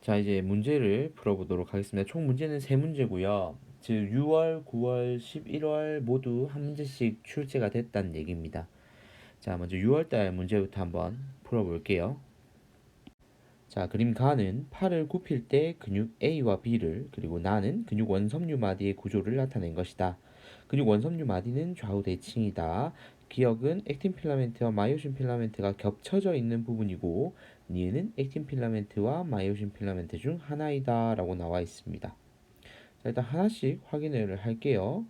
자, 이제 문제를 풀어보도록 하겠습니다. 총 문제는 세 문제고요. 즉 6월, 9월, 11월 모두 한 문제씩 출제가 됐다는 얘기입니다. 자, 먼저 6월달 문제부터 한번 풀어볼게요. 자, 그림 가는 팔을 굽힐 때 근육 A와 B를 그리고 나는 근육 원섬유 마디의 구조를 나타낸 것이다. 근육 원섬유 마디는 좌우 대칭이다. 기역은 액틴 필라멘트와 마이오신 필라멘트가 겹쳐져 있는 부분이고 니은은 액틴 필라멘트와 마이오신 필라멘트 중 하나이다 라고 나와 있습니다. 자, 일단 하나씩 확인을 할게요.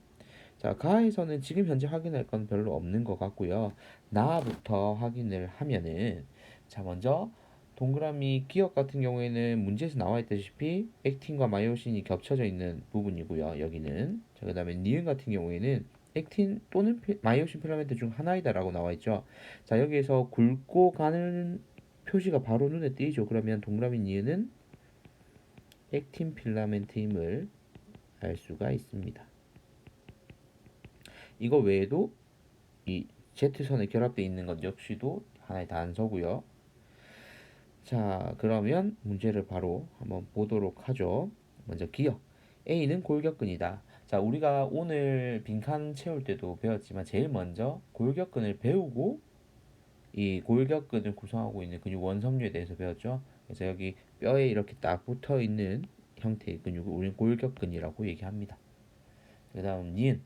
자, 가에서는 지금 현재 확인할 건 별로 없는 것 같고요. 나부터 확인을 하면은 자, 먼저 동그라미 기억 같은 경우에는 문제에서 나와 있다시피 액틴과 마이오신이 겹쳐져 있는 부분이고요. 여기는 자, 그다음에 니은 같은 경우에는 액틴 또는 마이오신 필라멘트 중 하나이다라고 나와 있죠. 자, 여기에서 굵고 가는 표시가 바로 눈에 띄죠. 그러면 동그라미 니은은 액틴 필라멘트임을 알 수가 있습니다. 이거 외에도 이 Z선에 결합되어 있는 것 역시도 하나의 단서고요. 자, 그러면 문제를 바로 한번 보도록 하죠. 먼저 기억. A는 골격근이다. 자, 우리가 오늘 빈칸 채울 때도 배웠지만 제일 먼저 골격근을 배우고 이 골격근을 구성하고 있는 근육 원섬유에 대해서 배웠죠. 그래서 여기 뼈에 이렇게 딱 붙어 있는 형태의 근육을 우리는 골격근이라고 얘기합니다. 그 다음 니은.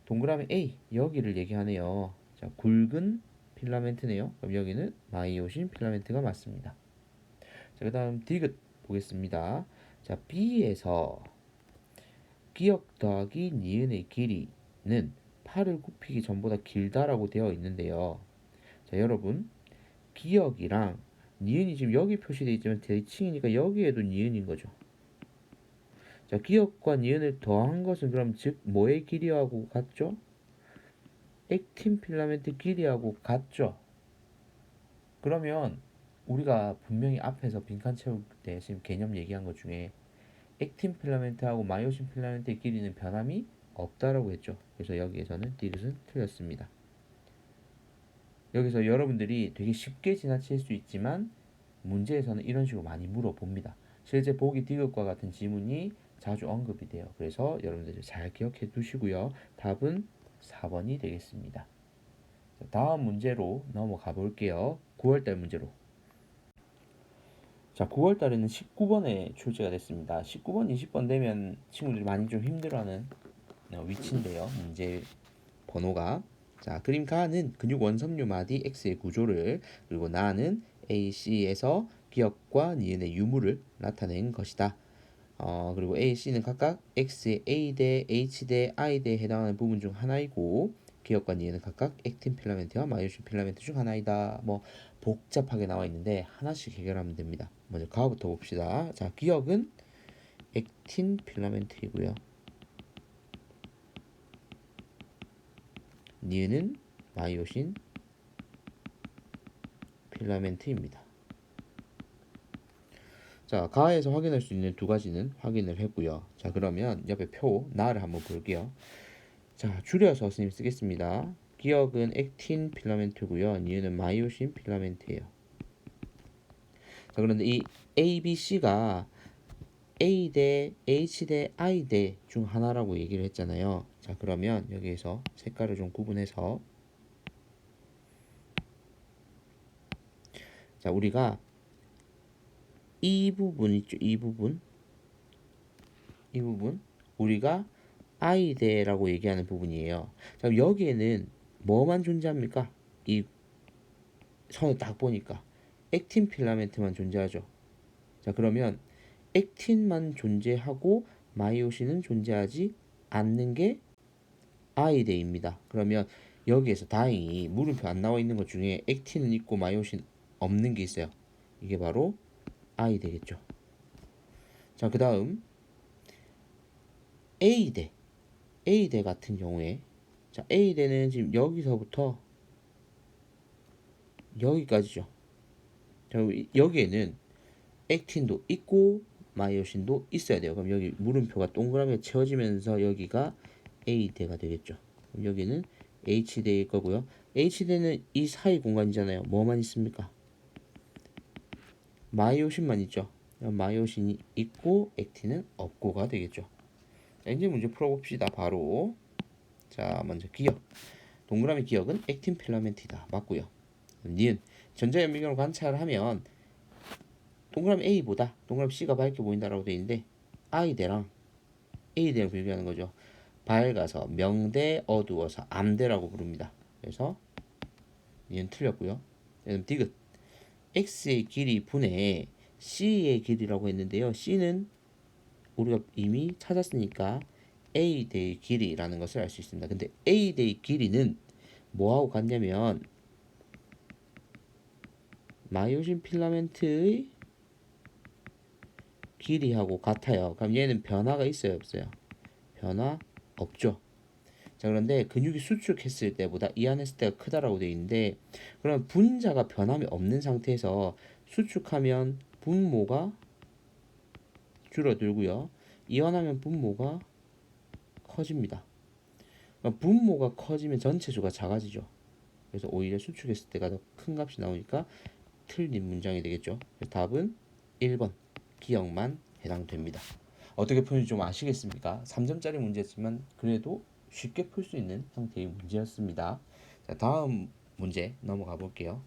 동그라미 A 여기를 얘기하네요. 자, 굵은 필라멘트네요. 그럼 여기는 마이오신 필라멘트가 맞습니다. 자, 그 다음 디귿 보겠습니다. 자, B에서 기역 더하기 니은의 길이는 팔을 굽히기 전보다 길다라고 되어 있는데요. 자, 여러분 기역이랑 니은이 지금 여기 표시되어 있지만 대칭이니까 여기에도 니은인 거죠. 자, 기역과 니은을 더한 것은 그럼 즉 뭐의 길이하고 같죠? 액틴 필라멘트 길이하고 같죠? 그러면 우리가 분명히 앞에서 빈칸 채울 때 지금 개념 얘기한 것 중에 액틴 필라멘트하고 마이오신 필라멘트의 길이는 변함이 없다라고 했죠. 그래서 여기에서는 디귿은 틀렸습니다. 여기서 여러분들이 되게 쉽게 지나칠 수 있지만 문제에서는 이런 식으로 많이 물어봅니다. 실제 보기 디귿과 같은 지문이 자주 언급이 돼요. 그래서 여러분들이 잘 기억해 두시고요. 답은 4번이 되겠습니다. 다음 문제로 넘어가 볼게요. 9월달 문제로. 자, 9월 달에는 19번에 출제가 됐습니다. 19번, 20번 되면 친구들이 많이 좀 힘들어하는 위치인데요. 문제 번호가. 자, 그림 가는 근육 원섬유 마디 X의 구조를 그리고 나는 AC에서 기역과 니은의 유무를 나타낸 것이다. 그리고 A, C는 각각 X의 A 대 H 대 I 대에 해당하는 부분 중 하나이고 기역과 니은은 각각 액틴 필라멘트와 마이오신 필라멘트 중 하나이다. 뭐 복잡하게 나와 있는데 하나씩 해결하면 됩니다. 먼저 가부터 봅시다. 자, 기역은 액틴 필라멘트이고요. 니은은 마이오신 필라멘트입니다. 자, 가에서 확인할 수 있는 두 가지는 확인을 했고요. 자, 그러면 옆에 표 나를 한번 볼게요. 자, 줄여서 선생님 쓰겠습니다. 기역은 액틴 필라멘트고요. 니은은 마이오신 필라멘트예요. 자, 그런데 이 A, B, C가 A 대 H 대 I 대 중 하나라고 얘기를 했잖아요. 자, 그러면 여기에서 색깔을 좀 구분해서 자, 우리가 이 부분 있죠? 이 부분 우리가 I 대라고 얘기하는 부분이에요. 자, 여기에는 뭐만 존재합니까? 이 선을 딱 보니까 액틴 필라멘트만 존재하죠. 자, 그러면 액틴만 존재하고 마이오신은 존재하지 않는 게 아이데입니다. 그러면 여기에서 다행히 물음표 안 나와 있는 것 중에 액틴은 있고 마이오신 없는 게 있어요. 이게 바로 아이데겠죠. 자, 그 다음 A대 A대 같은 경우에 자, A대는 지금 여기서부터 여기까지죠. 자, 여기에는 액틴도 있고 마이오신도 있어야 돼요. 그럼 여기 물음표가 동그라미에 채워지면서 여기가 A대가 되겠죠. 그럼 여기는 H대일 거고요. H대는 이 사이 공간이잖아요. 뭐만 있습니까? 마이오신만 있죠. 마이오신이 있고 액틴은 없고가 되겠죠. 자, 이제 문제 풀어봅시다. 바로 자 먼저 기억. 동그라미 기억은 액틴 필라멘트이다. 맞고요. 니은 전자연미경으로 관찰하면 동그라미 A보다 동그라미 C가 밝게 보인다라고 되어 있는데 I대랑 A대랑 비교하는 거죠. 밝아서 명대, 어두워서 암대라고 부릅니다. 그래서 얘는 틀렸고요. 그다음 디귿 x의 길이 분의 c의 길이라고 했는데요. c는 우리가 이미 찾았으니까 a 대의 길이라는 것을 알 수 있습니다. 근데 a 대의 길이는 뭐하고 같냐면 마이오신 필라멘트의 길이하고 같아요. 그럼 얘는 변화가 있어요, 없어요? 변화 없죠. 자, 그런데 근육이 수축했을 때보다 이완했을 때가 크다라고 되어 있는데, 그럼 분자가 변함이 없는 상태에서 수축하면 분모가 줄어들고요. 이완하면 분모가 커집니다. 그러니까 분모가 커지면 전체 수가 작아지죠. 그래서 오히려 수축했을 때가 더 큰 값이 나오니까 틀린 문장이 되겠죠. 그래서 답은 1번 기억만 해당됩니다. 어떻게 푸는지 좀 아시겠습니까? 3점짜리 문제였지만 그래도 쉽게 풀 수 있는 형태의 문제였습니다. 자, 다음 문제 넘어가 볼게요.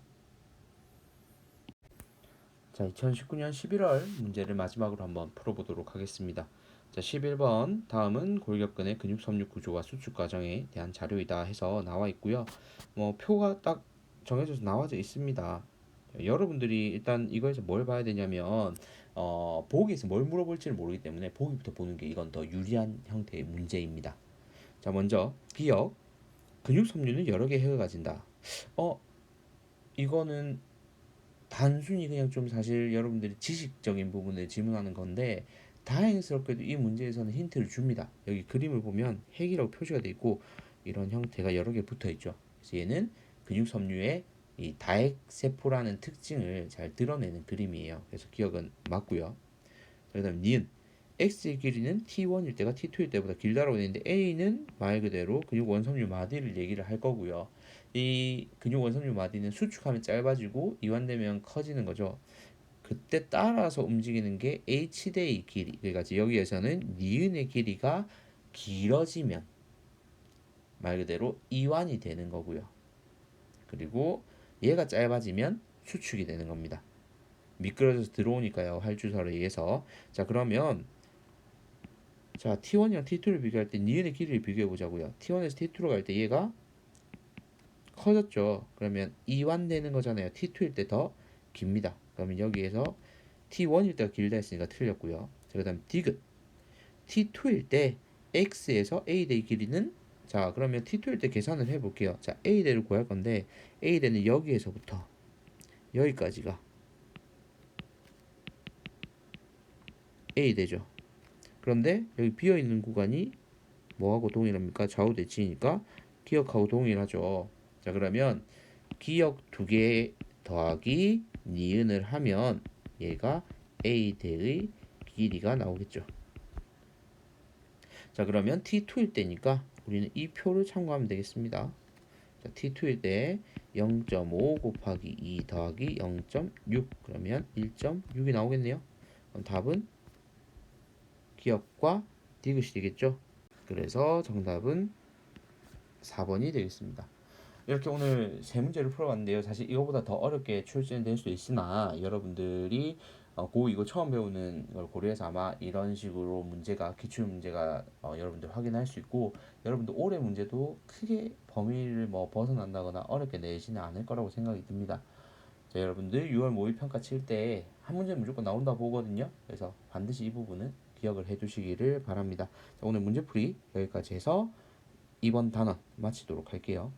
자, 2019년 11월 문제를 마지막으로 한번 풀어보도록 하겠습니다. 자, 11번 다음은 골격근의 근육 섬유 구조와 수축 과정에 대한 자료이다 해서 나와 있고요. 뭐 표가 딱 정해져서 나와져 있습니다. 자, 여러분들이 일단 이거에서 뭘 봐야 되냐면 보기에서 뭘 물어볼지를 모르기 때문에 보기부터 보는 게 이건 더 유리한 형태의 문제입니다. 자, 먼저 기억 근육 섬유는 여러 개 해가 가진다. 어 이거는 단순히 그냥 좀 사실 여러분들이 지식적인 부분을 질문하는 건데 다행스럽게도 이 문제에서는 힌트를 줍니다. 여기 그림을 보면 핵이라고 표시가 되어 있고 이런 형태가 여러 개 붙어 있죠. 그래서 얘는 근육 섬유의 이 다핵세포라는 특징을 잘 드러내는 그림이에요. 그래서 기억은 맞고요. 그다음 니은 X의 길이는 T1일 때가 T2일 때보다 길다라고 되어 있는데 A는 말 그대로 근육 원섬유 마디를 얘기를 할 거고요. 이 근육 원섬유 마디는 수축하면 짧아지고 이완되면 커지는 거죠. 그때 따라서 움직이는 게 H대의 길이. 그러니까 여기에서는 니은의 길이가 길어지면 말 그대로 이완이 되는 거고요. 그리고 얘가 짧아지면 수축이 되는 겁니다. 미끄러져서 들어오니까요. 활주사로 의해서. 자, 그러면 자, T1이랑 T2를 비교할 때 니은의 길이를 비교해 보자고요. T1에서 T2로 갈 때 얘가 커졌죠. 그러면 이완되는 거잖아요. T2일 때 더 깁니다. 그러면 여기에서 T1일 때가 길다 했으니까 틀렸고요. 자, 그다음 디귿 T2일 때 X에서 A대의 길이는 자, 그러면 T2일 때 계산을 해 볼게요. 자, A대를 구할 건데 A대는 여기에서부터 여기까지가 A대죠. 그런데 여기 비어 있는 구간이 뭐하고 동일합니까? 좌우 대칭이니까 기억하고 동일하죠. 자, 그러면 기억 두 개 더하기 니은을 하면 얘가 A대의 길이가 나오겠죠. 자, 그러면 T2일 때니까 우리는 이 표를 참고하면 되겠습니다. 자, T2일 때 0.5 곱하기 2 더하기 0.6 그러면 1.6이 나오겠네요. 그럼 답은 기억과 디귿이 되겠죠. 그래서 정답은 4번이 되겠습니다. 이렇게 오늘 세 문제를 풀어봤는데요. 사실 이거보다 더 어렵게 출제될 수 있으나 여러분들이 고2 처음 배우는 걸 고려해서 아마 이런 식으로 문제가 기출 문제가 여러분들 확인할 수 있고 여러분들 올해 문제도 크게 범위를 뭐 벗어난다거나 어렵게 내지는 않을 거라고 생각이 듭니다. 자, 여러분들 6월 모의 평가 칠 때 한 문제 무조건 나온다 보거든요. 그래서 반드시 이 부분은 기억을 해두시기를 바랍니다. 자, 오늘 문제풀이 여기까지 해서 이번 단원 마치도록 할게요.